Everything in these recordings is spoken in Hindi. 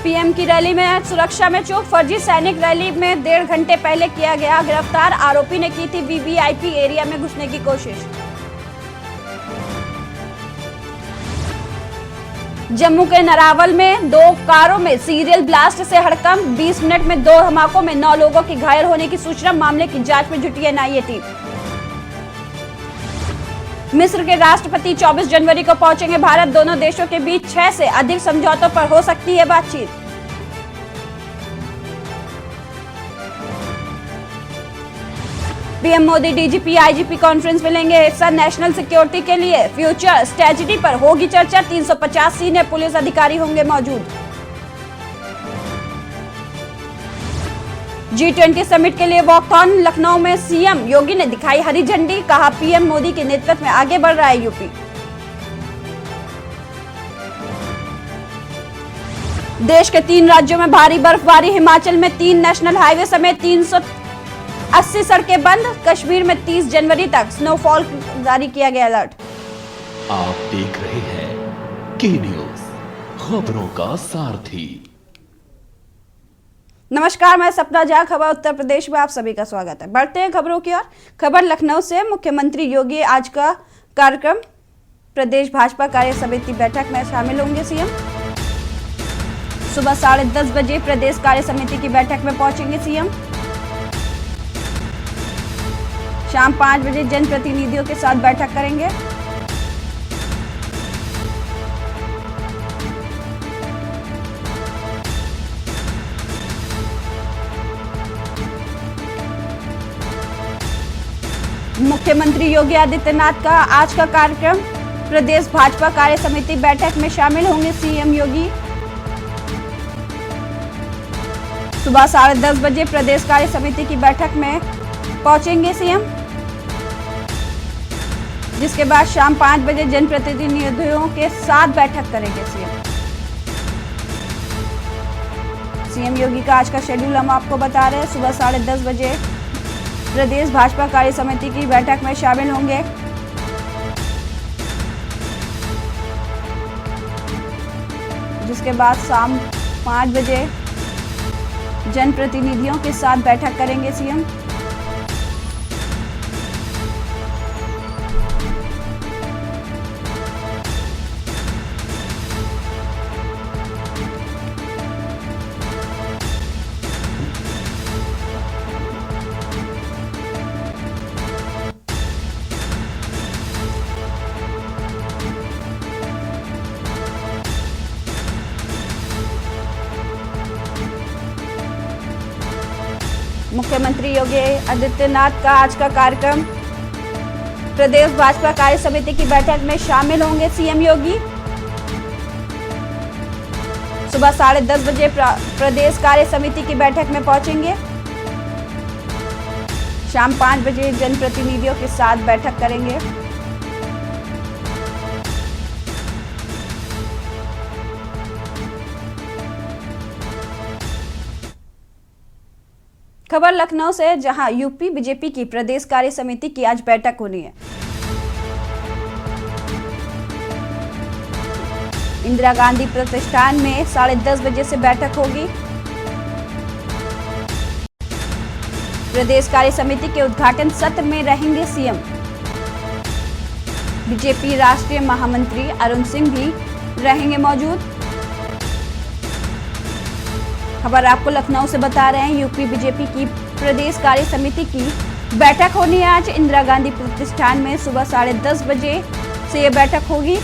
पीएम की रैली में सुरक्षा में चूक, फर्जी सैनिक रैली में 1.5 घंटे पहले किया गया गिरफ्तार। आरोपी ने की थी वीवीआईपी एरिया में घुसने की कोशिश। जम्मू के नरावल में 2 कारों में सीरियल ब्लास्ट से हड़कंप, 20 मिनट में 2 धमाकों में 9 लोगों की घायल होने की सूचना। मामले की जांच में जुटी एनआईए टीम। मिस्र के राष्ट्रपति 24 जनवरी को पहुंचेंगे भारत। दोनों देशों के बीच 6 से अधिक समझौतों पर हो सकती है बातचीत। PM Modi DGP IGP conference में लेंगे हिस्सा। नेशनल सिक्योरिटी के लिए फ्यूचर स्ट्रेटजी पर होगी चर्चा। 350 सीनियर पुलिस अधिकारी होंगे मौजूद। G20 समिट के लिए वॉकथॉन लखनऊ में सीएम योगी ने दिखाई हरी झंडी। कहा पीएम मोदी के नेतृत्व में आगे बढ़ रहा है यूपी। देश के 3 राज्यों में भारी बर्फबारी। हिमाचल में 3 नेशनल हाईवे समेत 380 सड़कें बंद। कश्मीर में 30 जनवरी तक स्नोफॉल जारी किया गया अलर्ट। आप देख रहे हैं के न्यूज, खबरों का सारथी। नमस्कार, मैं सपना झा। खबर उत्तर प्रदेश में आप सभी का स्वागत है। बढ़ते हैं खबरों की ओर। खबर लखनऊ से। मुख्यमंत्री योगी आज का कार्यक्रम प्रदेश भाजपा कार्य समिति बैठक में शामिल होंगे। सीएम सुबह 10:30 बजे प्रदेश कार्य समिति की बैठक में पहुंचेंगे। सीएम शाम 5 बजे जनप्रतिनिधियों के साथ बैठक करेंगे। मुख्यमंत्री योगी आदित्यनाथ का आज का कार्यक्रम प्रदेश भाजपा कार्य समिति बैठक में शामिल होंगे। सीएम योगी सुबह 10:30 बजे प्रदेश कार्य समिति की बैठक में पहुंचेंगे। सीएम जिसके बाद शाम 5 बजे जनप्रतिनिधियों के साथ बैठक करेंगे। सीएम योगी का आज का शेड्यूल हम आपको बता रहे हैं। सुबह 10:30 बजे प्रदेश भाजपा कार्य समिति की बैठक में शामिल होंगे। जिसके बाद शाम 5 बजे जनप्रतिनिधियों के साथ बैठक करेंगे। सीएम मुख्यमंत्री योगी आदित्यनाथ का आज का कार्यक्रम प्रदेश भाजपा कार्य समिति की बैठक में शामिल होंगे। सीएम योगी सुबह 10:30 बजे प्रदेश कार्य समिति की बैठक में पहुंचेंगे। शाम 5 बजे जनप्रतिनिधियों के साथ बैठक करेंगे। खबर लखनऊ से, जहां यूपी बीजेपी की प्रदेश कार्य समिति की आज बैठक होनी है। इंदिरा गांधी प्रतिष्ठान में 10:30 बजे से बैठक होगी। प्रदेश कार्य समिति के उद्घाटन सत्र में रहेंगे सीएम। बीजेपी राष्ट्रीय महामंत्री अरुण सिंह भी रहेंगे मौजूद। खबर आपको लखनऊ से बता रहे हैं। यूपी बीजेपी की प्रदेश कार्य समिति की बैठक होनी है आज इंदिरा गांधी प्रतिष्ठान में। सुबह 10:30 बजे से ये बैठक होगी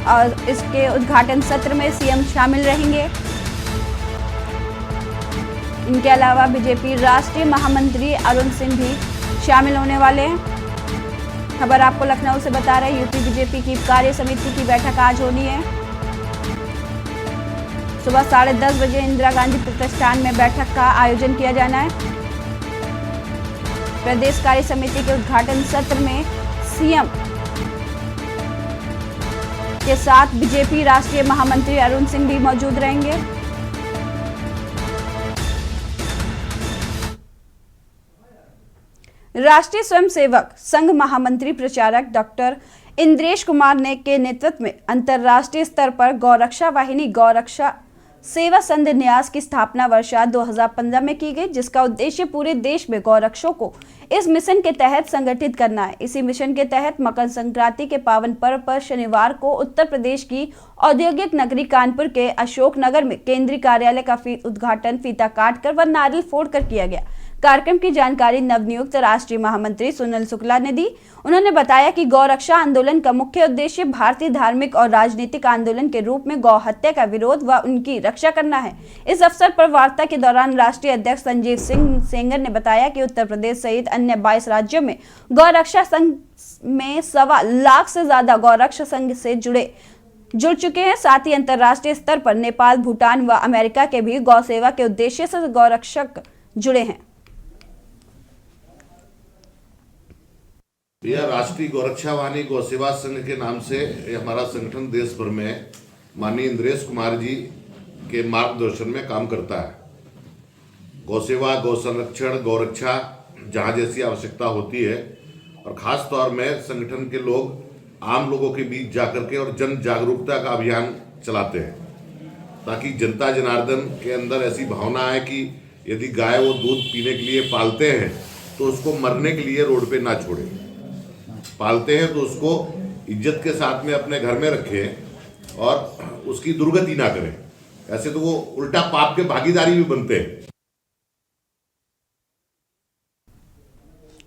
और इसके उद्घाटन सत्र में सीएम शामिल रहेंगे। इनके अलावा बीजेपी राष्ट्रीय महामंत्री अरुण सिंह भी शामिल होने वाले हैं। खबर आपको लखनऊ से बता रहे हैं। यूपी बीजेपी की कार्य समिति की बैठक आज होनी है। सुबह 10:30 बजे इंदिरा गांधी प्रतिष्ठान में बैठक का आयोजन किया जाना है। प्रदेश कार्य समिति के उद्घाटन सत्र में सीएम के साथ बीजेपी राष्ट्रीय महामंत्री अरुण सिंह भी मौजूद रहेंगे। राष्ट्रीय स्वयंसेवक संघ महामंत्री प्रचारक डॉक्टर इंद्रेश कुमार ने के नेतृत्व में अंतर्राष्ट्रीय स्तर पर गौरक्षा वाहिनी गौरक्षा सेवा संघ न्यास की स्थापना वर्ष 2015 में की गई, जिसका उद्देश्य पूरे देश में गौरक्षों को इस मिशन के तहत संगठित करना है। इसी मिशन के तहत मकर संक्रांति के पावन पर्व पर शनिवार को उत्तर प्रदेश की औद्योगिक नगरी कानपुर के अशोक नगर में केंद्रीय कार्यालय का उद्घाटन फीता काटकर व नारियल फोड़कर किया गया। कार्यक्रम की जानकारी नवनियुक्त राष्ट्रीय महामंत्री सुनील शुक्ला ने दी। उन्होंने बताया कि गौरक्षा आंदोलन का मुख्य उद्देश्य भारतीय धार्मिक और राजनीतिक आंदोलन के रूप में गौ हत्या का विरोध व उनकी रक्षा करना है। इस अवसर पर वार्ता के दौरान राष्ट्रीय अध्यक्ष संजीव सिंह सेंगर ने बताया कि उत्तर प्रदेश सहित अन्य 22 राज्यों में गौरक्षा संघ में 1.25 लाख से ज्यादा गौरक्षा संघ से जुड़ चुके हैं। साथ ही अंतर्राष्ट्रीय स्तर पर नेपाल, भूटान व अमेरिका के भी गौ सेवा के उद्देश्य से गौरक्षक जुड़े हैं। यह राष्ट्रीय गौरक्षा वाहिनी गौ सेवा संघ के नाम से हमारा संगठन देश भर में माननीय इंद्रेश कुमार जी के मार्गदर्शन में काम करता है। गौ सेवा, गौ संरक्षण, गौरक्षा जहाँ जैसी आवश्यकता होती है और खास तौर में संगठन के लोग आम लोगों के बीच जाकर के और जन जागरूकता का अभियान चलाते हैं, ताकि जनता जनार्दन के अंदर ऐसी भावना है कि यदि गाय वो दूध पीने के लिए पालते हैं तो उसको मरने के लिए रोड पे ना छोड़े, पालते हैं तो उसको इज्जत के साथ में अपने घर में रखें और उसकी दुर्गति ना करें। ऐसे तो वो उल्टा पाप के भागीदारी भी बनते हैं।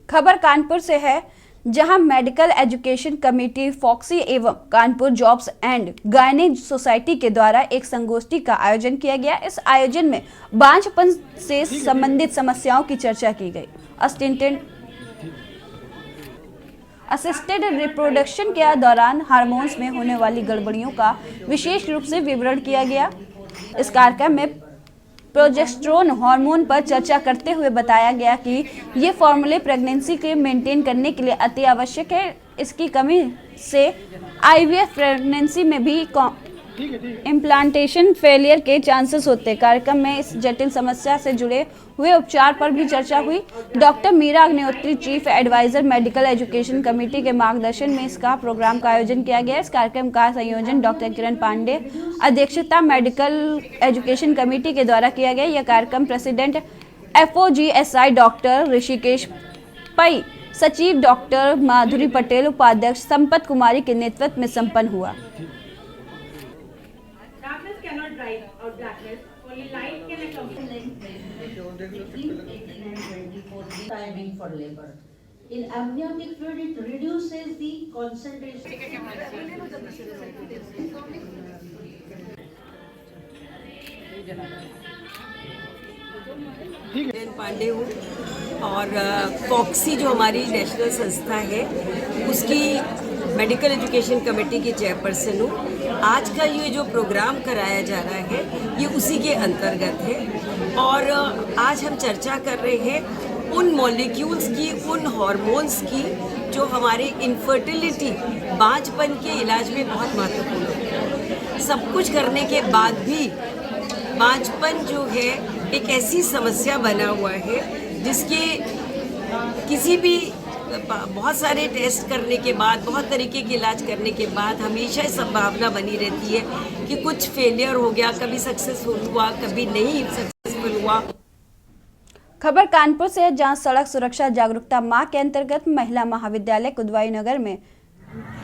खबर कानपुर से है, जहां मेडिकल एजुकेशन कमेटी फॉक्सी एवं कानपुर जॉब्स एंड गायनेज सोसाइटी के द्वारा एक संगोष्ठी का आयोजन किया गया। इस आयोजन में बांझपन से संबंधित समस्याओं की चर्चा की गई। असिस्टेड रिप्रोडक्शन के दौरान हार्मोन्स में होने वाली गड़बड़ियों का विशेष रूप से विवरण किया गया। इस कार्यक्रम में प्रोजेस्टेरोन हार्मोन पर चर्चा करते हुए बताया गया कि ये फॉर्मूले प्रेगनेंसी के मेंटेन करने के लिए अति आवश्यक है। इसकी कमी से आईवीएफ प्रेगनेंसी में भी इम्प्लांटेशन फेलियर के चांसेस होते हैं। कार्यक्रम में इस जटिल समस्या से जुड़े हुए उपचार पर भी चर्चा हुई। Doctor Meera Agnihotri, chief advisor medical education committee के मार्गदर्शन में इसका प्रोग्राम का आयोजन किया गया। इस कार्यक्रम का संयोजन डॉक्टर किरण पांडे, अध्यक्षता मेडिकल एजुकेशन कमेटी के द्वारा किया गया। यह कार्यक्रम प्रेसिडेंट FOGSI डॉक्टर ऋषिकेश पई, सचिव डॉक्टर माधुरी पटेल, उपाध्यक्ष संपत कुमारी के नेतृत्व में संपन्न हुआ। Timing for labor. In amniotic fluid, it reduces the concentration. Pandey हूँ और फॉक्सी जो हमारी नेशनल संस्था है उसकी मेडिकल एजुकेशन कमेटी की चेयरपर्सन हूँ। आज का ये जो प्रोग्राम कराया जा रहा है ये उसी के अंतर्गत है और आज हम चर्चा कर रहे हैं उन मॉलिक्यूल्स की, उन हार्मोन्स की जो हमारे इनफर्टिलिटी, बांझपन के इलाज में बहुत महत्वपूर्ण है। सब कुछ करने के बाद भी बांझपन जो है एक ऐसी समस्या बना हुआ है जिसके किसी भी बहुत सारे टेस्ट करने के बाद, बहुत तरीके के इलाज करने के बाद हमेशा संभावना बनी रहती है कि कुछ फेलियर हो गया, कभी सक्सेसफुल हुआ, कभी नहीं सक्सेसफुल हुआ। खबर कानपुर से, जहां सड़क सुरक्षा जागरूकता माह के अंतर्गत महिला महाविद्यालय कुदवाई नगर में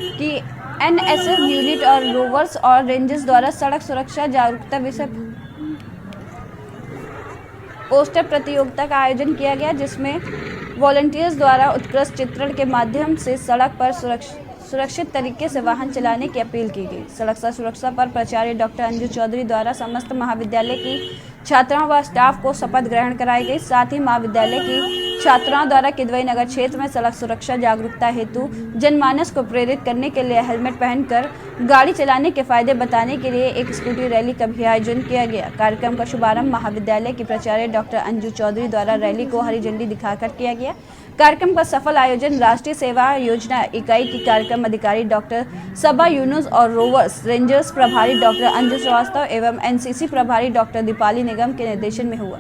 की NSS यूनिट और रोवर्स और रेंजर्स द्वारा सड़क सुरक्षा जागरूकता विषय पोस्टर प्रतियोगिता का आयोजन किया गया, जिसमें वॉलंटियर्स द्वारा उत्कृष्ट चित्रण के माध्यम से सड़क पर सुरक्षित तरीके से वाहन चलाने की अपील की गई। सड़क सुरक्षा पर प्राचार्य डॉक्टर अंजू चौधरी द्वारा समस्त महाविद्यालय की छात्राओं व स्टाफ को शपथ ग्रहण कराई गई। साथ ही महाविद्यालय की छात्राओं द्वारा किदवई नगर क्षेत्र में सड़क सुरक्षा जागरूकता हेतु जनमानस को प्रेरित करने के लिए हेलमेट पहनकर गाड़ी चलाने के फायदे बताने के लिए एक स्कूटी रैली का भी आयोजन किया गया। कार्यक्रम का शुभारंभ महाविद्यालय की प्राचार्य डॉक्टर अंजू चौधरी द्वारा रैली को हरी झंडी दिखाकर किया गया। कार्यक्रम का सफल आयोजन राष्ट्रीय सेवा योजना इकाई की कार्यक्रम अधिकारी डॉक्टर सबा यूनुस और रोवर्स रेंजर्स प्रभारी डॉक्टर अंजू श्रीवास्तव एवं NCC प्रभारी डॉक्टर दीपाली निगम के निर्देशन में हुआ।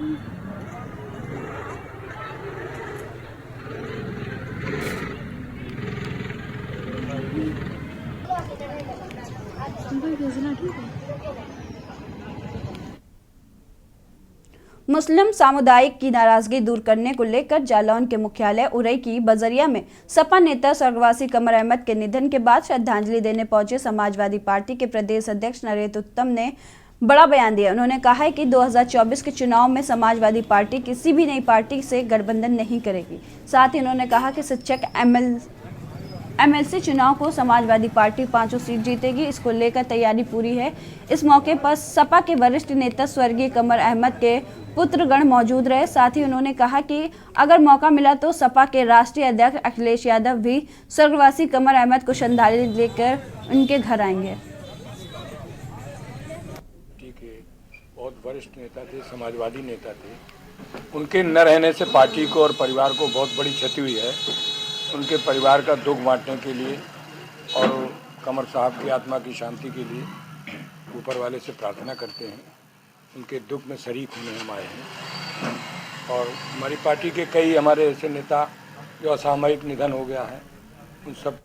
मुस्लिम सामुदायिक की नाराजगी दूर करने को लेकर जालौन के मुख्यालय उरई की बजरिया में सपा नेता स्वर्गवासी कमर अहमद के निधन के बाद श्रद्धांजलि देने पहुंचे समाजवादी पार्टी के प्रदेश अध्यक्ष नरेंद्र उत्तम ने बड़ा बयान दिया। उन्होंने कहा है कि 2024 के चुनाव में समाजवादी पार्टी किसी भी नई पार्टी से गठबंधन नहीं करेगी। साथ ही उन्होंने कहा कि शिक्षक एमएलसी चुनाव को समाजवादी पार्टी 5 सीट जीतेगी, इसको लेकर तैयारी पूरी है। इस मौके पर सपा के वरिष्ठ नेता स्वर्गीय कमर अहमद के पुत्रगण मौजूद रहे। साथ ही उन्होंने कहा कि अगर मौका मिला तो सपा के राष्ट्रीय अध्यक्ष अखिलेश यादव भी स्वर्गवासी कमर अहमद को श्रद्धांजलि लेकर उनके घर आएंगे। बहुत वरिष्ठ नेता थे, समाजवादी नेता थे। उनके न रहने से पार्टी को और परिवार को बहुत बड़ी क्षति हुई है। उनके परिवार का दुख बांटने के लिए और कमर साहब की आत्मा की शांति के लिए ऊपर वाले से प्रार्थना करते हैं। उनके दुख में शरीक होने हम आए हैं। और हमारी पार्टी के कई हमारे ऐसे नेता जो असामयिक निधन हो गया है, उन सब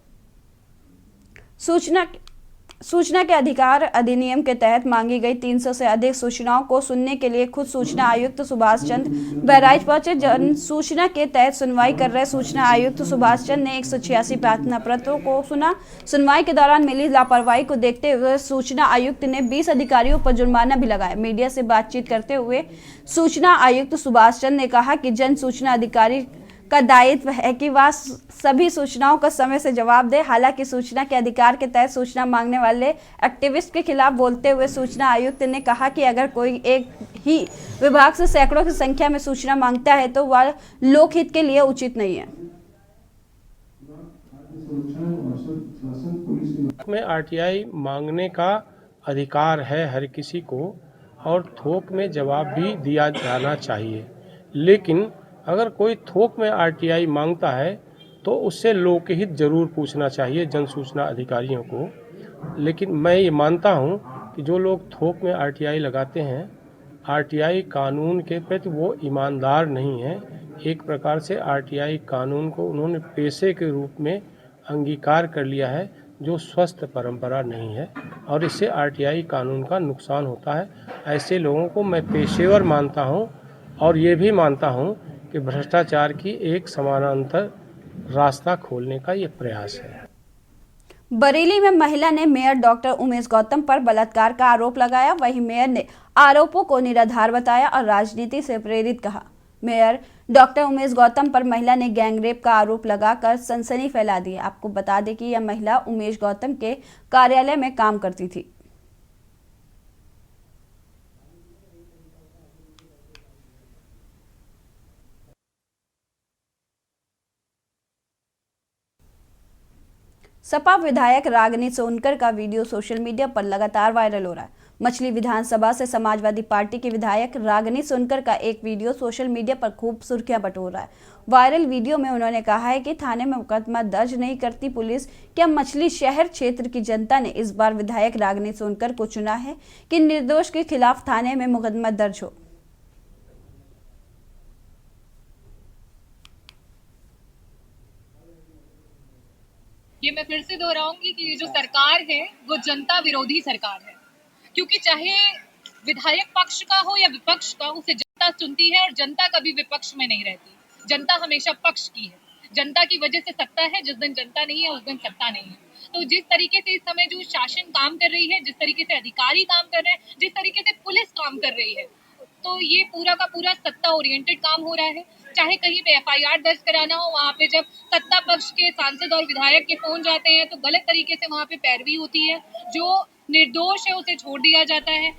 सूचना के अधिकार अधिनियम के तहत मांगी गई 300 से अधिक सूचनाओं को सुनने के लिए खुद सूचना आयुक्त सुभाष चंद्र बहराइच पहुंचे। जन सूचना के तहत सुनवाई कर रहे सूचना आयुक्त सुभाष चंद्र ने 186 प्रार्थना पत्रों को सुना। सुनवाई के दौरान मिली लापरवाही को देखते हुए सूचना आयुक्त ने 20 अधिकारियों पर जुर्माना भी लगाया। मीडिया से बातचीत करते हुए सूचना आयुक्त सुभाष चंद्र ने कहा कि जन सूचना अधिकारी का दायित्व है कि वह सभी सूचनाओं का समय से जवाब दे। हालांकि सूचना के अधिकार के तहत सूचना मांगने वाले एक्टिविस्ट के खिलाफ बोलते हुए सूचना आयुक्त ने कहा कि अगर कोई एक ही विभाग से सैकड़ों की संख्या में सूचना मांगता है तो वह लोकहित के लिए उचित नहीं है। में आरटीआई मांगने का अधिकार है हर किसी को और थोक में जवाब भी दिया जाना चाहिए, लेकिन अगर कोई थोक में आरटीआई मांगता है तो उससे लोकहित जरूर पूछना चाहिए जन सूचना अधिकारियों को। लेकिन मैं ये मानता हूँ कि जो लोग थोक में आरटीआई लगाते हैं, आरटीआई कानून के प्रति वो ईमानदार नहीं है। एक प्रकार से आरटीआई कानून को उन्होंने पेशे के रूप में अंगीकार कर लिया है, जो स्वस्थ परंपरा नहीं है और इससे आरटीआई कानून का नुकसान होता है। ऐसे लोगों को मैं पेशेवर मानता हूँ और ये भी मानता हूँ कि भ्रष्टाचार की एक समानांतर रास्ता खोलने का ये प्रयास है। बरेली में महिला ने मेयर डॉक्टर उमेश गौतम पर बलात्कार का आरोप लगाया। वहीं मेयर ने आरोपों को निराधार बताया और राजनीति से प्रेरित कहा। मेयर डॉक्टर उमेश गौतम पर महिला ने गैंगरेप का आरोप लगाकर सनसनी फैला दी। आपको बता दें कि यह महिला उमेश गौतम के कार्यालय में काम करती थी। सपा विधायक रागिनी सोनकर का वीडियो सोशल मीडिया पर लगातार वायरल हो रहा है। मछली विधानसभा से समाजवादी पार्टी के विधायक रागिनी सोनकर का एक वीडियो सोशल मीडिया पर खूब सुर्खियां बटोर रहा है। वायरल वीडियो में उन्होंने कहा है कि थाने में मुकदमा दर्ज नहीं करती पुलिस। क्या मछली शहर क्षेत्र की जनता ने इस बार विधायक रागिनी सोनकर को चुना है कि निर्दोष के खिलाफ थाने में मुकदमा दर्ज हो? ये मैं फिर से दोहराऊंगी कि ये जो सरकार है वो जनता विरोधी सरकार है, क्योंकि चाहे विधायक पक्ष का हो या विपक्ष का, उसे जनता चुनती है और जनता कभी विपक्ष में नहीं रहती। जनता हमेशा पक्ष की है। जनता की वजह से सत्ता है, जिस दिन जनता नहीं है उस दिन सत्ता नहीं है। तो जिस तरीके से इस समय जो शासन काम कर रही है, जिस तरीके से अधिकारी काम कर रहे हैं, जिस तरीके से पुलिस काम कर रही है, तो ये पूरा का पूरा सत्ता ओरिएंटेड काम हो रहा है। चाहे कहीं पे एफआईआर दर्ज कराना हो, वहाँ पे जब सत्ता पक्ष के सांसद और विधायक के फोन जाते हैं तो गलत तरीके से वहाँ पे पैरवी होती है। जो निर्दोष है उसे छोड़ दिया जाता है।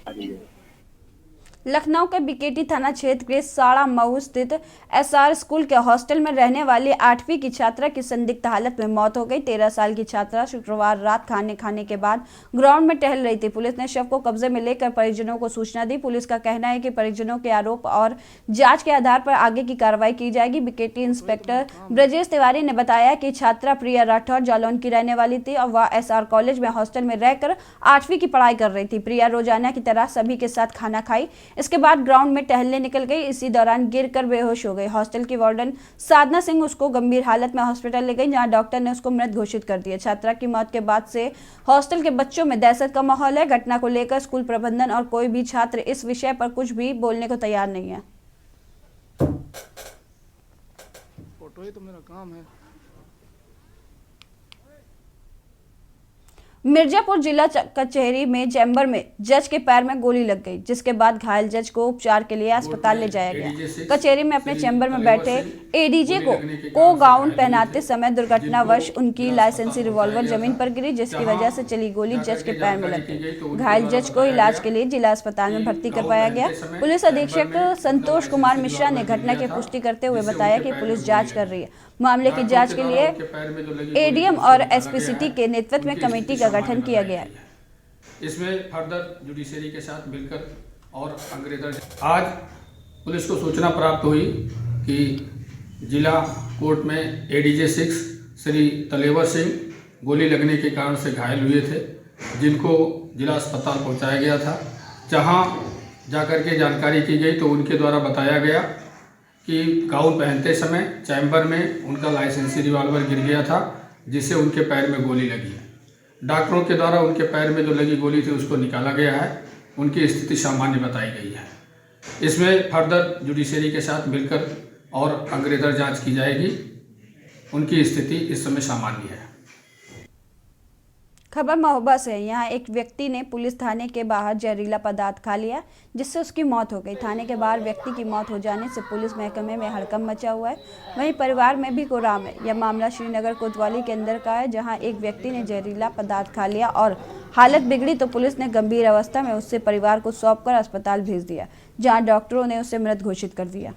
लखनऊ के बीकेटी थाना क्षेत्र के साड़ा मऊ स्थित एसआर स्कूल के हॉस्टल में रहने वाली 8वीं की छात्रा की संदिग्ध हालत में मौत हो गई। 13 साल की छात्रा शुक्रवार रात खाने के बाद ग्राउंड में टहल रही थी। पुलिस ने शव को कब्जे में लेकर परिजनों को सूचना दी। पुलिस का कहना है कि परिजनों के आरोप और जांच के आधार पर आगे की कार्रवाई की जाएगी। बीकेटी इंस्पेक्टर ब्रजेश तिवारी ने बताया कि छात्रा प्रिया राठौर जालौन की रहने वाली थी और वह एसआर कॉलेज में हॉस्टल में रहकर 8वीं की पढ़ाई कर रही थी। प्रिया रोजाना की तरह सभी के साथ खाना खाई। इसके बाद ग्राउंड में टहलने निकल गई। इसी दौरान गिरकर बेहोश हो गई। हॉस्टल की वार्डन साधना सिंह उसको गंभीर हालत में हॉस्पिटल ले गई, जहां डॉक्टर ने उसको मृत घोषित कर दिया। छात्रा की मौत के बाद से हॉस्टल के बच्चों में दहशत का माहौल है। घटना को लेकर स्कूल प्रबंधन और कोई भी छात्र इस विषय पर कुछ भी बोलने को तैयार नहीं है। फोटो ही तो मेरा काम है। मिर्जापुर जिला कचहरी में चैम्बर में जज के पैर में गोली लग गई, जिसके बाद घायल जज को उपचार के लिए अस्पताल ले जाया गया। कचहरी में अपने चैम्बर में बैठे एडीजे को गाउन पहनाते समय दुर्घटनावश उनकी लाइसेंसी रिवॉल्वर जमीन पर गिरी, जिसकी वजह से चली गोली जज के पैर में लग गई। घायल जज को इलाज के लिए जिला अस्पताल में भर्ती करवाया गया। पुलिस अधीक्षक संतोष कुमार मिश्रा ने घटना की पुष्टि करते हुए बताया कि पुलिस जाँच कर रही है। मामले की जांच के लिए एडीएम और एसपी सिटी के नेतृत्व में कमेटी का गठन किया गया है। इसमें फर्दर जुडिशरी के साथ मिलकर और अंग्रेजर आज पुलिस को सूचना प्राप्त हुई कि जिला कोर्ट में एडीजे 6 श्री तलेवर सिंह गोली लगने के कारण से घायल हुए थे, जिनको जिला अस्पताल पहुंचाया गया था। जहां जाकर के जानकारी की गई तो उनके द्वारा बताया गया कि गाउन पहनते समय चैम्बर में उनका लाइसेंसी रिवॉल्वर गिर गया था, जिससे उनके पैर में गोली लगी है। डॉक्टरों के द्वारा उनके पैर में जो लगी गोली थी उसको निकाला गया है। उनकी स्थिति सामान्य बताई गई है। इसमें फर्दर जुडिशरी के साथ मिलकर और अग्रेसर जांच की जाएगी। उनकी स्थिति इस समय सामान्य है। खबर महोबा से है। यहाँ एक व्यक्ति ने पुलिस थाने के बाहर जहरीला पदार्थ खा लिया, जिससे उसकी मौत हो गई। थाने के बाहर व्यक्ति की मौत हो जाने से पुलिस महकमे में हड़कंप मचा हुआ है। वहीं परिवार में भी कोराम है। यह मामला श्रीनगर कोतवाली के अंदर का है, जहां एक व्यक्ति ने जहरीला पदार्थ खा लिया और हालत बिगड़ी तो पुलिस ने गंभीर अवस्था में उससे परिवार को सौंपकर अस्पताल भेज दिया, जहाँ डॉक्टरों ने उसे मृत घोषित कर दिया।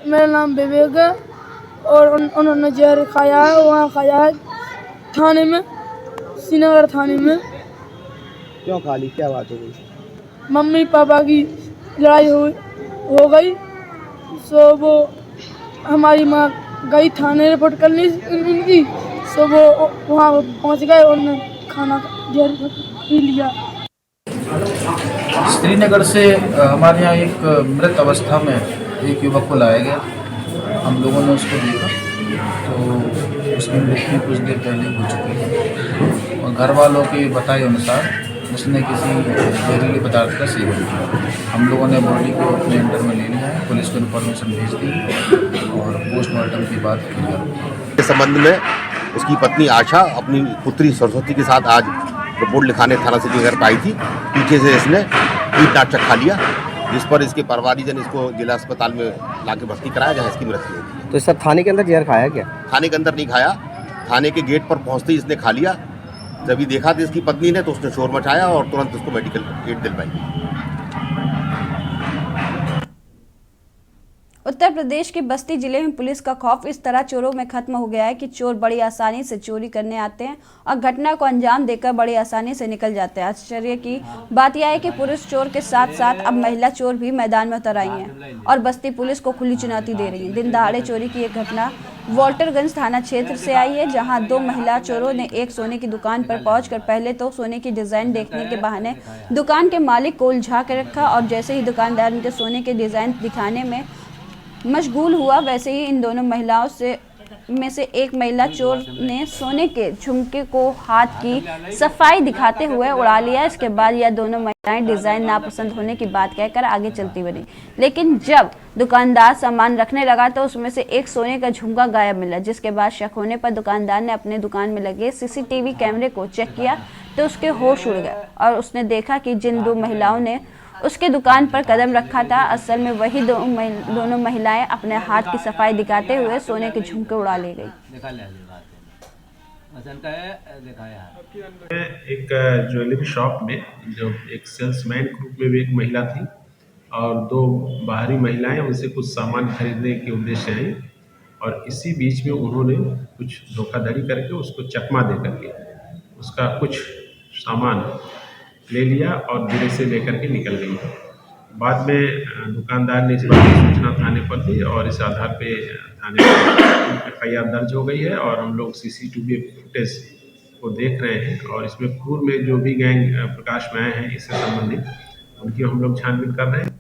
मेरा नाम विवेक है और उन्होंने जहर खाया है। वहाँ खाया है थाने में, श्रीनगर थाने में। क्यों खा ली, क्या बात हो गई? मम्मी पापा की लड़ाई हो गई, सो वो हमारी माँ गई थाने रिपोर्ट करनी उनकी, सो वो वहाँ पहुँच गए और उन्होंने खाना जहर पी लिया। श्रीनगर से हमारे यहाँ एक मृत अवस्था में एक युवक को लाया गया। हम लोगों ने उसको देखा तो उसकी मृत्यु कुछ देर पहले हो चुकी है और घर वालों के बताए अनुसार उसने किसी जहरीले पदार्थ का सेवन किया। हम लोगों ने बॉडी को अपने अंडर में ले लिया है, पुलिस को इन्फॉर्मेशन भेज दी और पोस्टमार्टम की बात क्लियर। इस संबंध में उसकी पत्नी आशा अपनी पुत्री सरस्वती के साथ आज रिपोर्ट लिखाने थाना सिटी घर पर आई थी। पीछे से इसने कीटनाशक खा लिया, जिस पर इसके परिवारीजन इसको जिला अस्पताल में लाके भर्ती कराया, जहाँ इसकी मृत्यु हुई। तो सब थाने के अंदर जहर खाया क्या? थाने के अंदर नहीं खाया, थाने के गेट पर पहुंचते ही इसने खा लिया। जब देखा तो इसकी पत्नी ने तो उसने शोर मचाया और तुरंत उसको मेडिकल एड दिलवाई। उत्तर प्रदेश के बस्ती जिले में पुलिस का खौफ इस तरह चोरों में खत्म हो गया है कि चोर बड़ी आसानी से चोरी करने आते हैं और घटना को अंजाम देकर बड़ी आसानी से निकल जाते हैं। आश्चर्य की बात यह है कि पुरुष चोर के साथ साथ अब महिला चोर भी मैदान में उतर आई हैं और बस्ती पुलिस को खुली चुनौती दे रही है। दिन दहाड़े चोरी की एक घटना वॉल्टरगंज थाना क्षेत्र से आई है, जहां 2 महिला चोरों ने एक सोने की दुकान पर पहुंचकर पहले तो सोने की डिजाइन देखने के बहाने दुकान के मालिक को उलझा कर रखा और जैसे ही दुकानदार उनके सोने के डिजाइन दिखाने में मशगूल हुआ, वैसे ही इन दोनों महिलाओं में से एक महिला चोर ने सोने के झुमके को हाथ की सफाई दिखाते हुए उड़ा लिया। इसके बाद यह दोनों महिलाएं डिजाइन नापसंद होने की बात कहकर आगे चलती बनी, लेकिन जब दुकानदार सामान रखने लगा तो उसमें से एक सोने का झुमका गायब मिला, जिसके बाद शक होने पर दुकानदार ने अपने दुकान में लगे सीसीटीवी कैमरे को चेक किया तो उसके होश उड़ गए और उसने देखा कि जिन 2 महिलाओं ने उसके दुकान पर कदम रखा था, असल में वही दोनों महिलाएं अपने हाथ की सफाई दिखाते हुए सोने के झुमके उड़ा ले गई। एक ज्वेलरी शॉप में जो एक सेल्समैन ग्रुप में भी एक महिला थी और 2 बाहरी महिलाएं उनसे कुछ सामान खरीदने के उद्देश्य आई और इसी बीच में उन्होंने कुछ धोखाधड़ी करके उसको चकमा दे करके उसका कुछ सामान ले लिया और धीरे से लेकर के निकल गई। बाद में दुकानदार ने इस बात की सूचना थाने पर दी और इस आधार पे थाने पर FIR दर्ज हो गई है और हम लोग CCTV फुटेज को देख रहे हैं और इसमें पूर्व में जो भी गैंग प्रकाश में आए हैं इससे संबंधित उनकी हम लोग छानबीन कर रहे हैं।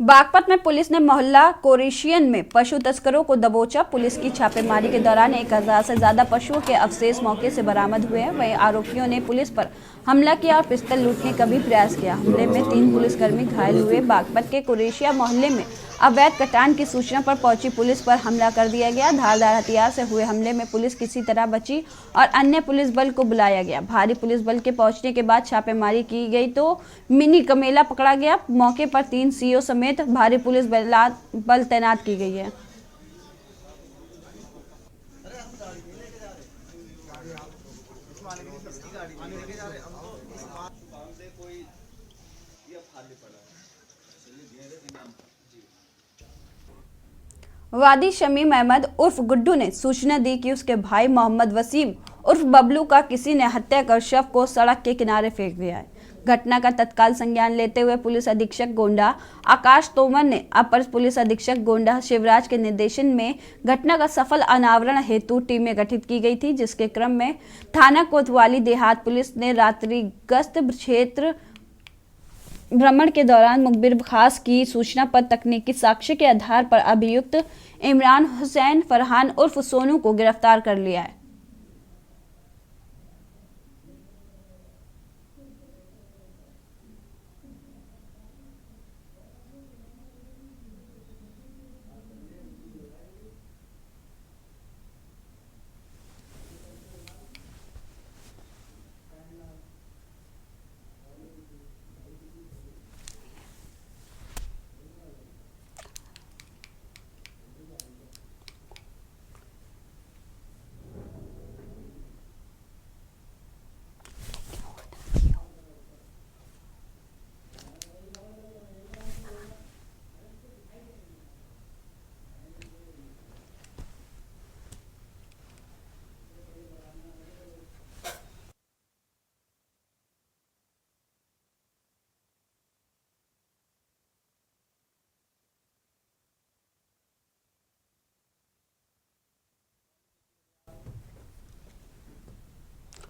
बागपत में पुलिस ने मोहल्ला कोरेशियन में पशु तस्करों को दबोचा। पुलिस की छापेमारी के दौरान 1000 से ज्यादा पशुओं के अवशेष मौके से बरामद हुए हैं। वहीं आरोपियों ने पुलिस पर हमला किया और पिस्तल लूटने का भी प्रयास किया। हमले में 3 पुलिसकर्मी घायल हुए। बागपत के कुरेशिया मोहल्ले में अवैध कटान की सूचना पर पहुंची पुलिस पर हमला कर दिया गया। धारदार हथियार से हुए हमले में पुलिस किसी तरह बची और अन्य पुलिस बल को बुलाया गया। भारी पुलिस बल के पहुंचने के बाद छापेमारी की गई तो मिनी कमेला पकड़ा गया। मौके पर 3 सीओ समेत भारी पुलिस बल तैनात की गई है। वादी शमीम अहमद उर्फ गुड्डू ने सूचना दी कि उसके भाई मोहम्मद वसीम उर्फ बबलू का किसी ने हत्या कर शव को सड़क के किनारे फेंक दिया है। घटना का तत्काल संज्ञान लेते हुए पुलिस अधीक्षक गोंडा आकाश तोमर ने अपर पुलिस अधीक्षक गोंडा शिवराज के निर्देशन में घटना का सफल अनावरण हेतु टीमें गठित की गई थी, जिसके क्रम में थाना कोतवाली देहात पुलिस ने रात्रि गश्त क्षेत्र भ्रमण के दौरान मुखबिर खास की सूचना पर तकनीकी साक्ष्य के आधार पर अभियुक्त इमरान हुसैन फरहान उर्फ सोनू को गिरफ्तार कर लिया है।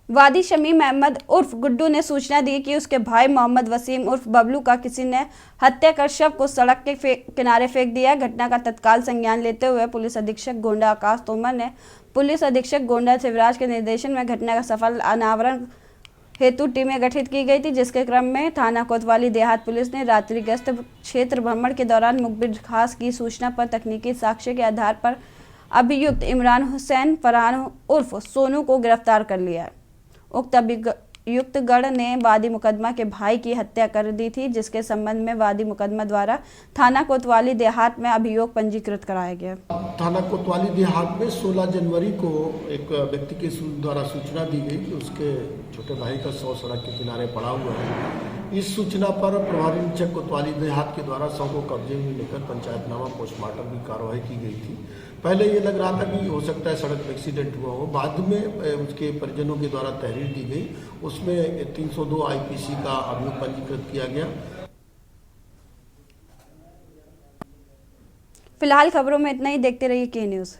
वादी शमीम अहमद उर्फ गुड्डू ने सूचना दी कि उसके भाई मोहम्मद वसीम उर्फ बबलू का किसी ने हत्या कर शव को सड़क के किनारे फेंक दिया। घटना का तत्काल संज्ञान लेते हुए पुलिस अधीक्षक गोंडा आकाश तोमर ने पुलिस अधीक्षक गोंडा शिवराज के निर्देशन में घटना का सफल अनावरण हेतु टीमें गठित की गई थी, जिसके क्रम में थाना कोतवाली देहात पुलिस ने रात्रि गश्त क्षेत्र भ्रमण के दौरान मुखबिर खास की सूचना पर तकनीकी साक्ष्य के आधार पर अभियुक्त इमरान हुसैन फरहान उर्फ सोनू को गिरफ्तार कर लिया है। उक्त अभियुक्त गण ने वादी मुकदमा के भाई की हत्या कर दी थी, जिसके संबंध में वादी मुकदमा द्वारा थाना कोतवाली देहात में अभियोग पंजीकृत कराया गया। थाना कोतवाली देहात में 16 जनवरी को एक व्यक्ति के द्वारा सूचना दी गई कि उसके छोटे भाई का शव सड़क के किनारे पड़ा हुआ है। इस सूचना पर प्रभारी निरीक्षक कोतवाली देहात के द्वारा शव को कब्जे में लेकर पंचायतनामा पोस्टमार्टम की कार्रवाई की गई थी। पहले ये लग रहा था कि हो सकता है सड़क में एक्सीडेंट हुआ हो, बाद में उसके परिजनों के द्वारा तहरीर दी गई, उसमें 302 आईपीसी का अभियोग पंजीकृत किया गया। फिलहाल खबरों में इतना ही। देखते रहिए के न्यूज़।